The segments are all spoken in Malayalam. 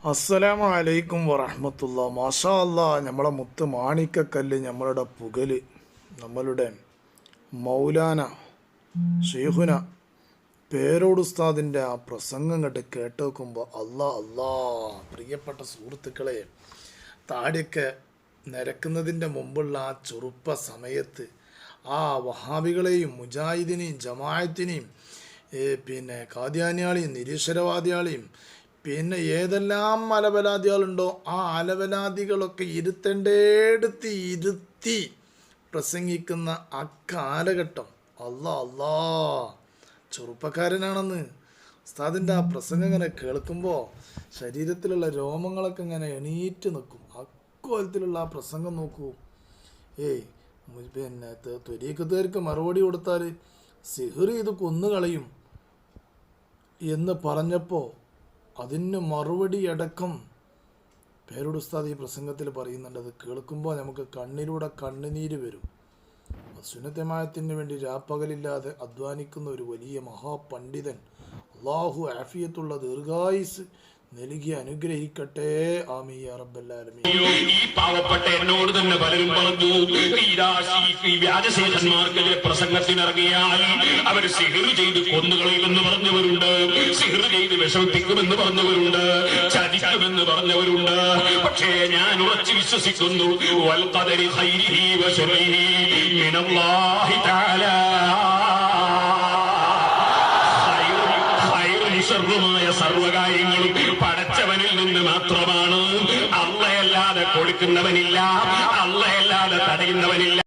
അസ്സലാമു അലൈക്കും വറഹ്മത്തുള്ളാ. മാഷാ അല്ലാ, നമ്മളെ മുത്ത് മാണിക്കക്കല്ല്, നമ്മളുടെ പുകല്, നമ്മളുടെ മൗലാന ഷെയ്ഖുന പേരോട് ഉസ്താദിൻ്റെ ആ പ്രസംഗം കണ്ട് കേട്ട് നോക്കുമ്പോൾ അല്ലാ അല്ലാ, പ്രിയപ്പെട്ട സുഹൃത്തുക്കളെ, താടിയൊക്കെ നിരക്കുന്നതിൻ്റെ മുമ്പുള്ള ആ ചെറുപ്പ സമയത്ത് ആ വഹാബികളെയും മുജാഹിദിനെയും ജമാഅത്തിനെയും പിന്നെ കാദ്യാനിയാളെയും നിരീശ്വരവാദികളെയും പിന്നെ ഏതെല്ലാം അലവലാദികളുണ്ടോ ആ അലവലാദികളൊക്കെ ഇരുത്തേണ്ടടുത്ത് ഇരുത്തി പ്രസംഗിക്കുന്ന ആ കാലഘട്ടം, അല്ലാ അല്ലാ, ചെറുപ്പക്കാരനാണെന്ന് ഉസ്താദിൻ്റെ ആ പ്രസംഗം ഇങ്ങനെ കേൾക്കുമ്പോൾ ശരീരത്തിലുള്ള രോമങ്ങളൊക്കെ ഇങ്ങനെ എണീറ്റ് നിൽക്കും. അക്കോലത്തിലുള്ള ആ പ്രസംഗം നോക്കൂ. പിന്നെ ത്വരീഖത്തുകാർക്ക് മറുപടി കൊടുത്താൽ സിഹ്ർ ഇത് കൊന്നുകളയും എന്ന് പറഞ്ഞപ്പോൾ അതിന് മറുപടി അടക്കം പേരോട് ഉസ്താദ് ഈ പ്രസംഗത്തിൽ പറയുന്നുണ്ട്. അത് കേൾക്കുമ്പോൾ നമുക്ക് കണ്ണിലൂടെ കണ്ണുനീര് വരും. സുന്നത്തമായത്തിന് വേണ്ടി രാപ്പകലില്ലാതെ അധ്വാനിക്കുന്ന ഒരു വലിയ മഹാപണ്ഡിതൻ, അള്ളാഹു ആഫിയത്തുള്ള ദീർഘായുസ് നൽകി അനുഗ്രഹിക്കട്ടെ. ആമീൻ യാ റബ്ബൽ ആലമീൻ. ഈ പാവപ്പെട്ട എന്നോട് തന്നെ പലരും പറഞ്ഞു, ഈ വ്യാജശേഖന്മാർക്കെതിരെ പ്രസംഗത്തിനിറങ്ങിയാൽ അവർ സിഹ്ർ ചെയ്ത് കൊന്നുകളയുമെന്ന് പറഞ്ഞവരുണ്ട്, സിഹ്ർ ചെയ്ത് വിഷമിപ്പിക്കുമെന്ന് പറഞ്ഞവരുണ്ട്, ചതിക്കുമെന്ന് പറഞ്ഞവരുണ്ട്. പക്ഷേ ഞാൻ ഉറച്ചു വിശ്വസിക്കുന്നു, വൽ ഖദരി ഖൈരിഹി വശർരിഹി മിനല്ലാഹി തആല, മായ സർവകാര്യങ്ങളും പടച്ചവനിൽ നിന്ന് മാത്രമാണ്. അള്ളയല്ലാതെ കൊടുക്കുന്നവനില്ല, അള്ളയല്ലാതെ തടയുന്നവനില്ല.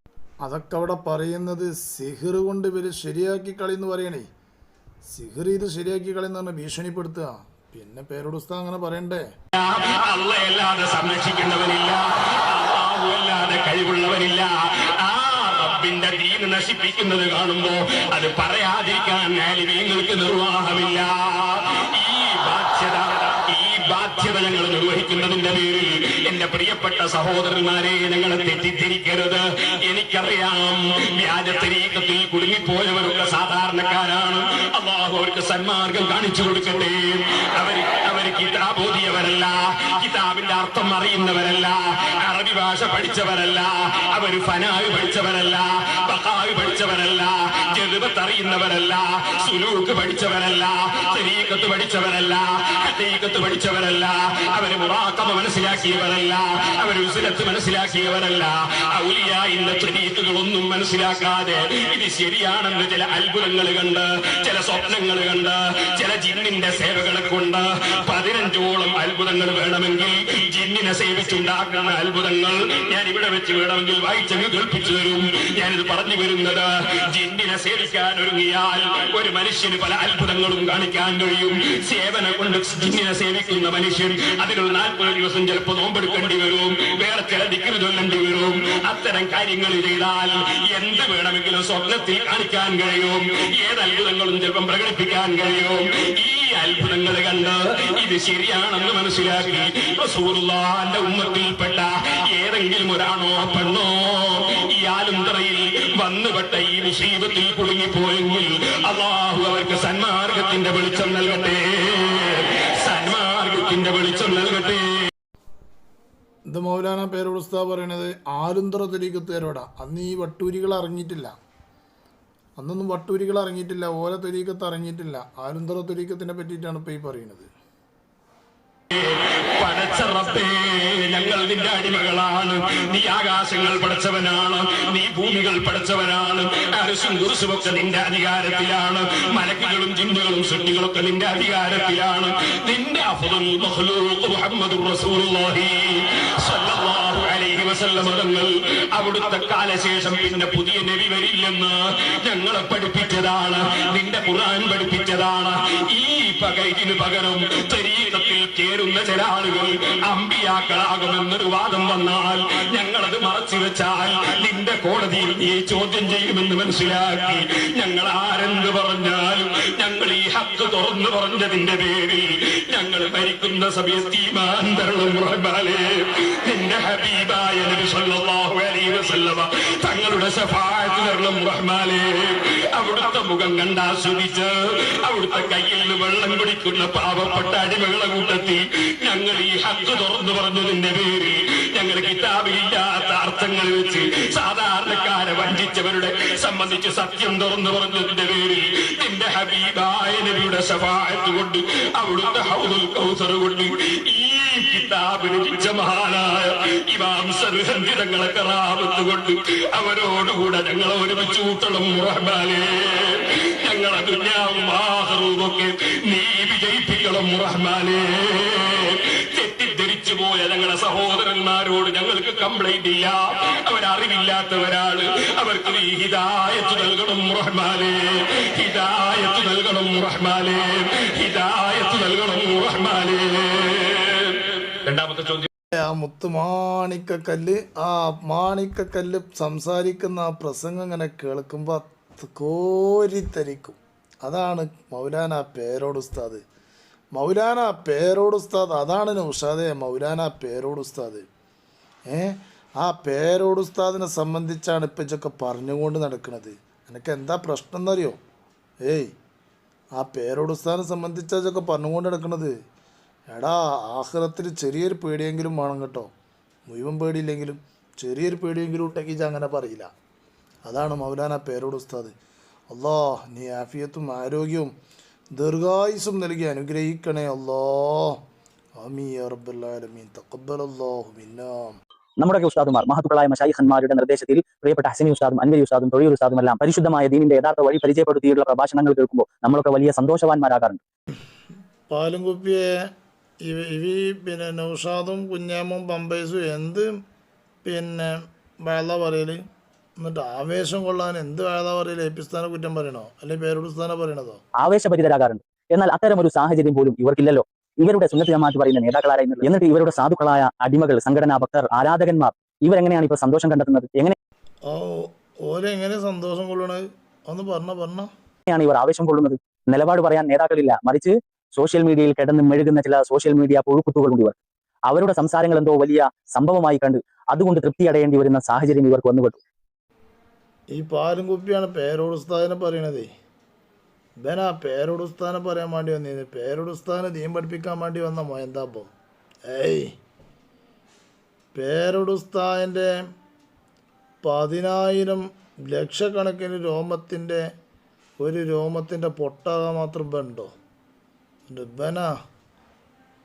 അതൊക്കെ അവിടെ പറയുന്നത് സിഹ്ർ കൊണ്ട് ഇവര് ശരിയാക്കി കളയെന്ന് പറയണേ. സിഹ്ർ ഇത് ശരിയാക്കി കളയെന്ന് പറഞ്ഞാൽ ഭീഷണിപ്പെടുത്തുക. പിന്നെ പേരോട് ഉസ്താദ് അങ്ങനെ പറയണ്ടേ? അള്ളയല്ലാതെ സംരക്ഷിക്കുന്നവനില്ല, അല്ലാതെ കഴിവുള്ളവനില്ല. റബ്ബിന്റെ ദീൻ നശിപ്പിക്കുന്നത് കാണുമ്പോ അത് പറയാതിരിക്കാൻ ആലിമീങ്ങൾക്ക് നിർവാഹമില്ല. ഈ ബാധ്യത ഞങ്ങൾ നിർവഹിക്കുന്നതിന്റെ പേരിൽ എന്റെ പ്രിയപ്പെട്ട സഹോദരന്മാരെ, ഞങ്ങൾ തെറ്റിദ്ധരിക്കരുത്. എനിക്കറിയാം, വ്യാജത്തരീക്കത്തിൽ കുടുങ്ങിപ്പോയവരൊക്കെ സാധാരണക്കാരാണ്. അല്ലാഹു അവർക്ക് സന്മാർഗം കാണിച്ചു കൊടുക്കട്ടെ. അവർ കിതാബോധിയവരല്ല, കിതാബിന്റെ അർത്ഥം അറിയുന്നവരല്ല, അറബി ഭാഷ പഠിച്ചവരല്ല, അവർ ഫനാവ് പഠിച്ചവരല്ല, ബഖാവ് പഠിച്ചവരല്ല, ജദ്ബത്ത് അറിയുന്നവരല്ല, സുലൂക്ക് പഠിച്ചവരല്ല, തരീഖത്ത് പഠിച്ചവരല്ല, ഹദീഖത്ത് പഠിച്ചവരല്ല, അവർ മുറാഖബ മനസ്സിലാക്കിയവരല്ല, അവർ ഉസ്ലത്ത് മനസ്സിലാക്കിയവരല്ല. ഔലിയായിന്റെ തരീഖുകളൊന്നും മനസ്സിലാക്കാതെ ഇത് ശരിയാണെന്ന് ചില അത്ഭുതങ്ങൾ കണ്ട്, ചില സ്വപ്നങ്ങൾ കണ്ട്, ചില ജിന്നിന്റെ സേവകളെ കൊണ്ട് 15ഓളം അത്ഭുതങ്ങൾ വേണമെങ്കിൽ, ജിന്നിനെ സേവിച്ചുണ്ടാക്കുന്ന അത്ഭുതങ്ങൾ ഞാൻ ഇവിടെ വെച്ച് വേണമെങ്കിൽ വായിച്ചങ്ങ് കേൾപ്പിച്ചു തരും. ഞാനിത് പറഞ്ഞു വരുന്നത്, ജിന്നിനെ സേവിക്കാൻ ഒരുങ്ങിയാൽ ഒരു മനുഷ്യന് പല അത്ഭുതങ്ങളും കാണിക്കാൻ കഴിയും. സേവന കൊണ്ട് ജിന്നിനെ സേവിക്കുന്ന മനുഷ്യൻ അതിനൊരു 40 ദിവസം ചിലപ്പോൾ നോമ്പെടുക്കേണ്ടി വരും, വേറെ ചില ദിക്ർ ചൊല്ലേണ്ടി വരും. അത്തരം കാര്യങ്ങൾ ചെയ്താൽ എന്ത് വേണമെങ്കിലും സ്വപ്നത്തിൽ കാണിക്കാൻ കഴിയും, ഏത് അത്ഭുതങ്ങളും ചിലപ്പം പ്രകടിപ്പിക്കാൻ കഴിയും. ഈ അത്ഭുതങ്ങൾ കണ്ട് ഇത് ശരിയാണെന്ന് മനസ്സിലാക്കി റസൂലുള്ളാഹിന്റെ ഉമ്മത്തിൽപ്പെട്ട ഏതെങ്കിലും ഒരാണോ പെണ്ണോ ഈ ആലുന്തറയിൽ വന്നുപെട്ട ഈ മുസീബത്തിൽ കുടുങ്ങിപ്പോയെങ്കിൽ അല്ലാഹു അവർക്ക് സന്മാർഗത്തിന്റെ വെളിച്ചം നൽകട്ടെ, സന്മാർഗത്തിന്റെ വെളിച്ചം നൽകട്ടെ. ഇത് മൗലാന പേരോട് ഉസ്താദ് പറയണത് ആലുന്തറ തരീഖത്തുകാരോടാ. അന്ന് ഈ വട്ടൂരികൾ ഇറങ്ങിയിട്ടില്ല, അന്നൊന്നും വട്ടൂരികൾ ഇറങ്ങിയിട്ടില്ല, ഓല തരീഖത്ത് ഇറങ്ങിയിട്ടില്ല. ആലുന്തറ തരീഖത്തിനെ പറ്റിയിട്ടാണ് ഇപ്പോൾ ഈ പറയുന്നത്. പടച്ച റബ്ബേ, ഞങ്ങൾ നിന്റെ അടിമകളാണ്. നീ ആകാശങ്ങൾ പടച്ചവനാണ്, നീ ഭൂമികൾ പടച്ചവനാണ്, അർശും കുർസിയൊക്കെ നിന്റെ അധികാരത്തിലാണ്, മലക്കുകളും ജിന്നുകളും സൃഷ്ടികളൊക്കെ നിന്റെ അധികാരത്തിലാണ്. നിന്റെ അഫ്ദൽ മഖ്ലൂഖ് മുഹമ്മദുർ റസൂലുള്ളാഹി സ്വല്ലല്ലാഹു അലൈഹി വസല്ലം തങ്ങൾ അവിടുത്തെ കാലശേഷം പിന്നെ പുതിയ നബി വരില്ലെന്ന് ഞങ്ങളെ പഠിപ്പിച്ചതാണ്, നിന്റെ ഖുർആൻ പഠിപ്പിച്ചതാണ്. ഈ ഇതിന് പകരം തരീഖത്തിൽ ചേരുന്ന ചില ആളുകൾ അമ്പിയാക്കളാകുമെന്നൊരു വാദം വന്നാൽ ഞങ്ങളത് മറച്ചു വെച്ചാൽ നിന്റെ കോടതിയിൽ നീ ചോദ്യം ചെയ്യുമെന്ന് മനസ്സിലാക്കി ഞങ്ങൾ ആരെന്ത് പറഞ്ഞാലും ഞങ്ങൾ ഈ ഹക്ക് തുറന്നു പറഞ്ഞതിന്റെ പേരിൽ ഞങ്ങൾ മരിക്കുന്ന സമയത്ത് ഈമാൻ തരണം റഹ്മാനേ. നിന്റെ ഹബീബായ നബി സല്ലല്ലാഹു അലൈഹി വസല്ലമ തങ്ങളുടെ ശഫാഅത്ത് തരണം റഹ്മാനേ. അവിടുത്തെ മുഖം കണ്ടാസ്വദിച്ച് അവിടുത്തെ കയ്യിൽ നിന്ന് വെള്ളം കുടിക്കുന്ന പാവപ്പെട്ട അടിമകളെ കൂട്ടത്തിൽ ഞങ്ങൾ ഞങ്ങൾ ഈ ഹക്ക് തുറന്നു പറഞ്ഞതിന്റെ പേരിൽ ഞങ്ങൾ കിതാബിലില്ലാത്ത അർത്ഥങ്ങൾ വെച്ച് സാധാരണക്കാരെ വഞ്ചിച്ചവരുടെ സംബന്ധിച്ച് സത്യം തുറന്നു പറഞ്ഞതിന്റെ പേരിൽ നിന്റെ ഹബീബായ നബിയുടെ ശഫാഅത്ത് കൊണ്ട് അവിടുത്തെ ഹൗദുൽ കൗസർ കൊണ്ട് ഈ കിതാബ് രചിച്ച മഹാനായ ഇമാം സർഹന്ദി തങ്ങളെ കറാമത്ത് കൊണ്ട് അവരോടുകൂടെ ഞങ്ങളെ ഒരുമിച്ച് കൂട്ടണം റഹ്മാനേ. ഞങ്ങളെ ദുനിയാവും ആഖിറവുമൊക്കെ നീ വിജയിപ്പിക്കണം റഹ്മാനേ. തെറ്റിദ്ധരിച്ചു പോയ ഞങ്ങളുടെ സഹോദരന്മാരോട് ഞങ്ങൾക്ക് കംപ്ലൈന്റ് ഇല്ല, അവരറിവില്ലാത്തവരാണ്. അവർക്ക് നീ ഹിദായത്ത് നൽകണം റഹ്മാനേ, ഹിദായത്ത് നൽകണം റഹ്മാനേ, ഹിദായത്ത് നൽകണം റഹ്മാനേ. രണ്ടാമത്തെ ചോദ്യം, ആ മുത്ത് മാണിക്കക്കല്ല്, ആ മാണിക്കക്കല്ല് സംസാരിക്കുന്ന ആ പ്രസംഗം ഇങ്ങനെ കേൾക്കുമ്പോൾ കോരിത്തരിക്കും. അതാണ് മൗലാന പേരോട് ഉസ്താദ്. മൗലാന പേരോട് ഉസ്താദ് അതാണ് നൗഷാദെ, മൗലാന പേരോട് ഉസ്താദ്. ആ പേരോട് ഉസ്താദിനെ സംബന്ധിച്ചാണ് ഇപ്പം ഇതൊക്കെ പറഞ്ഞുകൊണ്ട് നടക്കുന്നത്. എനിക്ക് എന്താ പ്രശ്നം എന്നറിയോ? ആ പേരോട് ഉസ്താദിനെ സംബന്ധിച്ചാണ് ഇതൊക്കെ പറഞ്ഞുകൊണ്ട് നടക്കുന്നത്. എടാ, ആഖിറത്തിൽ ചെറിയൊരു പേടിയെങ്കിലും വേണം കേട്ടോ. മുഴുവൻ പേടിയില്ലെങ്കിലും ചെറിയൊരു പേടിയെങ്കിലും ഉണ്ടെങ്കിൽ അങ്ങനെ പറയില്ല. അതാണ് മൗലാന പേരോട് ഉസ്താദ്. അല്ലാ, നീ ആഫിയത്തും ആരോഗ്യവും ദീർഘായുസ്സും നൽകി അനുഗ്രഹിക്കണേ അല്ലാ. ആമീൻ യാ റബ്ബൽ ആലമീൻ. തഖബ്ബലല്ലാഹു മിന്നാ. നമ്മുടെയൊക്കെ ഉസ്താദുമാർ മഹത്തുക്കളായ മശായിഖന്മാരുടെ നിർദ്ദേശത്തിൽ പ്രിയപ്പെട്ട ഹസനി ഉസ്താദും അൻവരി ഉസ്താദും തൊഴിയൂർ ഉസ്താദും എല്ലാം പരിശുദ്ധമായ ദീനിന്റെ യഥാർത്ഥ വഴി പരിചയപ്പെടുത്തിയിട്ടുള്ള പ്രഭാഷണങ്ങൾ കേൾക്കുമ്പോൾ നമ്മളൊക്കെ വലിയ സന്തോഷവാന്മാരാകാറുണ്ട്. പാലും കുപ്പിയെ പിന്നെ നൗഷാദും കുഞ്ഞാമും പമ്പേഴ്സും എന്ത് പിന്നെ വേള പറയല്, എന്നിട്ട് ആവേശം കൊള്ളാൻ എന്ത് വേള പറയല്? ഏപ്പിസ്ഥാനെ കുറ്റം പറയണോ അല്ലെങ്കിൽ പേരോടുസ്ഥാനെ പറയണതോ? ആവേശഭരിതരാകാറുണ്ട്. എന്നാൽ അത്തരം ഒരു സാഹചര്യം പോലും ഇവർക്കില്ലല്ലോ. ഇവരുടെ സുന്നത്ത് ജമാഅത്ത് പറയുന്ന നേതാക്കളായി എന്നിട്ട് ഇവരുടെ സാധുക്കളായ അടിമകൾ, സംഘടനാ ഭക്തർ, ആരാധകന്മാർ ഇവരെങ്ങനെയാണ് ഇപ്പോൾ സന്തോഷം കണ്ടെത്തുന്നത്? ഓരെങ്ങനെ സന്തോഷം കൊള്ളണത് ഒന്ന് പറഞ്ഞാണ് ഇവർ ആവേശം കൊള്ളുന്നത്? നിലപാട് പറയാൻ നേതാക്കളില്ല, മറിച്ച് സോഷ്യൽ മീഡിയയിൽ കിടന്ന് മെഴുകുന്ന ചില സോഷ്യൽ മീഡിയ പുഴുക്കുത്തുകളുണ്ട് ഇവർ. അവരുടെ സംസാരങ്ങൾ എന്തോ വലിയ സംഭവമായി കണ്ട് അതുകൊണ്ട് തൃപ്തി അടയേണ്ടി വരുന്ന സാഹചര്യം ഇവർക്ക് വന്നുപെട്ടു. ഈ പാലും കുപ്പിയാണ് പേരോട് ഉസ്താദിനെ പറയണതേ. ഇവനാ പേരോട് ഉസ്താദിനെ പറയാൻ വേണ്ടി വന്നിരുന്നു. പേരോട് ഉസ്താദിനെ ദീൻ പഠിപ്പിക്കാൻ വേണ്ടി വന്ന മോയന്താപ്പം. പേരോട് ഉസ്താദിൻ്റെ 10,000 ലക്ഷക്കണക്കിന് ഒരു രോമത്തിൻ്റെ പൊട്ടാകാൻ മാത്രം ഇപ്പം ഉണ്ടോ? ഇവനാ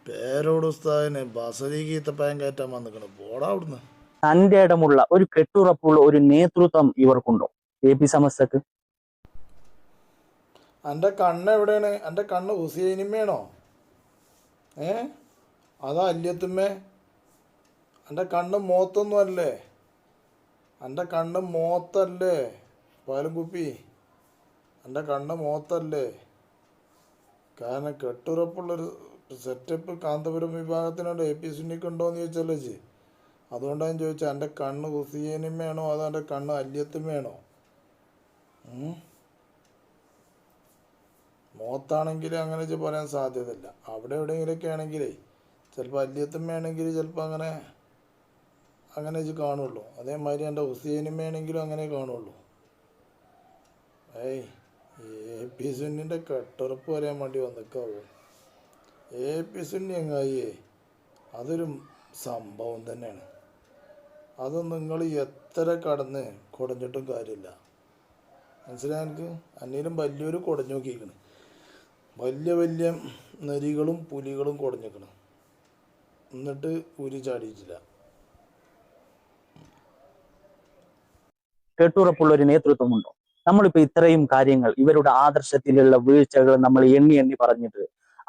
പേരോട് ഉസ്താദിന് ബസരീക്ക് ഈത്തപ്പയം കയറ്റാൻ വന്നിക്കണം. പോടാ അവിടുന്ന്. തന്റെ ഇടമുള്ള ഒരു കെട്ടുറപ്പുള്ള ഒരു നേതൃത്വം ഇവർക്കുണ്ടോ AP സമസ്തക്ക്? എൻ്റെ കണ്ണ് എവിടെയാണ്? എൻ്റെ കണ്ണ് ഹുസൈനിമ്മയാണോ? അതാ അല്യത്തുമ്മേ? എൻ്റെ കണ്ണ് മോത്തൊന്നും അല്ലേ? എൻ്റെ കണ്ണ് മോത്തല്ലേ പാലും കുപ്പി? എൻ്റെ കണ്ണ് മോത്തല്ലേ? കാരണം കെട്ടുറപ്പുള്ളൊരു സെറ്റപ്പ് കാന്തപുരം വിഭാഗത്തിനുണ്ട്. AP സുന്നിക്കുണ്ടോ എന്ന് ചോദിച്ചല്ലോ ചേച്ചി. അതുകൊണ്ടാണ് ഞാൻ ചോദിച്ചത്, എൻ്റെ കണ്ണ് ഹുസൈനിമ്മയാണോ അതോ എൻ്റെ കണ്ണ് അല്യത്തുമ്മയാണോ? മോത്താണെങ്കിൽ അങ്ങനെ പറയാൻ സാധ്യതയില്ല. അവിടെ എവിടെയെങ്കിലുമൊക്കെ ആണെങ്കിലേ ചിലപ്പോൾ അല്യത്തുമ്മയാണെങ്കിൽ ചിലപ്പോൾ അങ്ങനെ കാണുള്ളൂ. അതേമാതിരി എൻ്റെ ഹുസൈനിമ്മയാണെങ്കിലും അങ്ങനെ കാണുള്ളൂ. AP സുന്നിൻ്റെ കെട്ടുറപ്പ് പറയാൻ വേണ്ടി വന്നിക്കാവൂ. AP സുന്നി എങ്ങായേ അതൊരു സംഭവം തന്നെയാണ്. അത് നിങ്ങൾ എത്ര കടന്ന് കുടഞ്ഞിട്ടും കാര്യമില്ല. മനസ്സിലായി എനിക്ക്? അന്നേരം വലിയൊരു കുടഞ്ഞു നോക്കിയിരിക്കണം. വലിയ നരികളും പുലികളും കുടഞ്ഞിക്കണം, എന്നിട്ട് ഉരി ചാടിയിട്ടില്ല. കെട്ടുറപ്പുള്ള ഒരു നേതൃത്വമുണ്ടോ? നമ്മളിപ്പോ ഇത്രയും കാര്യങ്ങൾ, ഇവരുടെ ആദർശത്തിലുള്ള വീഴ്ചകൾ നമ്മൾ എണ്ണി പറഞ്ഞിട്ട്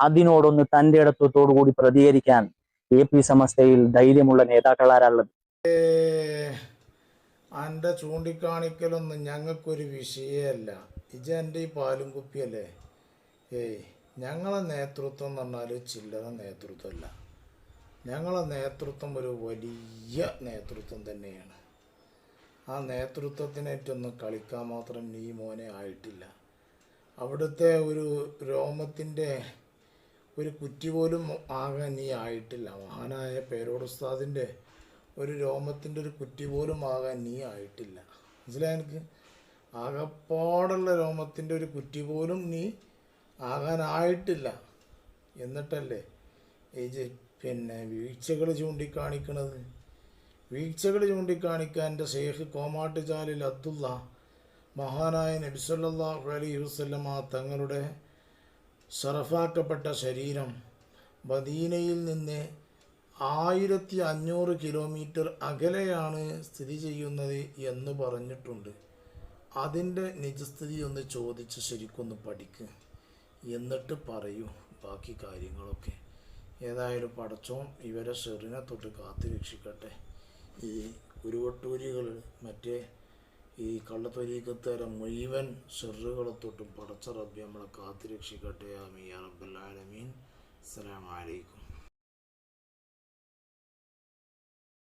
അതിനോടൊന്ന് തന്റെ ഇടത്വത്തോടു കൂടി പ്രതികരിക്കാൻ AP സമസ്തയിൽ ധൈര്യമുള്ള നേതാക്കളാരുള്ളത്? എൻ്റെ ചൂണ്ടിക്കാണിക്കലൊന്നും ഞങ്ങൾക്കൊരു വിഷയമല്ല. എൻ്റെ ഈ പാലും കുപ്പിയല്ലേ? ഞങ്ങളെ നേതൃത്വം എന്ന് പറഞ്ഞാൽ ചില്ലറ നേതൃത്വമല്ല. ഞങ്ങളെ നേതൃത്വം ഒരു വലിയ നേതൃത്വം തന്നെയാണ്. ആ നേതൃത്വത്തിനായിട്ടൊന്നും കളിക്കാൻ മാത്രം നീ മോനെ ആയിട്ടില്ല. അവിടുത്തെ ഒരു രോമത്തിൻ്റെ ഒരു കുറ്റി പോലും ആകാൻ നീ ആയിട്ടില്ല. മഹാനായ പേരോട് ഉസ്താദിൻ്റെ ഒരു രോമത്തിൻ്റെ ഒരു കുറ്റി പോലും ആകാൻ നീ ആയിട്ടില്ല. മനസ്സിലായി എനിക്ക്? ആകപ്പാടുള്ള രോമത്തിൻ്റെ ഒരു കുറ്റി പോലും നീ ആകാനായിട്ടില്ല. എന്നിട്ടല്ലേ വീഴ്ചകൾ ചൂണ്ടിക്കാണിക്കുന്നത്. വീഴ്ചകൾ ചൂണ്ടിക്കാണിക്കാൻ എൻ്റെ ഷെയ്ഖ് കോമാട്ടുചാലിൽ അബ്ദുള്ള മഹാനായ നബി സല്ലല്ലാഹു അലൈഹി വസല്ലമ തങ്ങളുടെ ശറഫാക്കപ്പെട്ട ശരീരം മദീനയിൽ നിന്ന് 1500 കിലോമീറ്റർ അകലെയാണ് സ്ഥിതി ചെയ്യുന്നത് എന്ന് പറഞ്ഞിട്ടുണ്ട്. അതിൻ്റെ നിജസ്ഥിതി ഒന്ന് ചോദിച്ച് ശരിക്കൊന്ന് പഠിക്കുക, എന്നിട്ട് പറയൂ ബാക്കി കാര്യങ്ങളൊക്കെ. ഏതായാലും പടച്ചോൻ ഇവരെ ഷെറിനെ തൊട്ട് കാത്തു രക്ഷിക്കട്ടെ. ഈ കുരുവട്ടൂരികൾ മറ്റേ ഈ കള്ളത്തൊരീക്കത്തേരെ മുഴുവൻ ഷെറുകളെ തൊട്ടും പടച്ച റബ്ബി നമ്മളെ കാത്തു രക്ഷിക്കട്ടെ. ആമീൻ യാ റബ്ബൽ ആലമീൻ. അസ്സലാമു അലൈക്കും.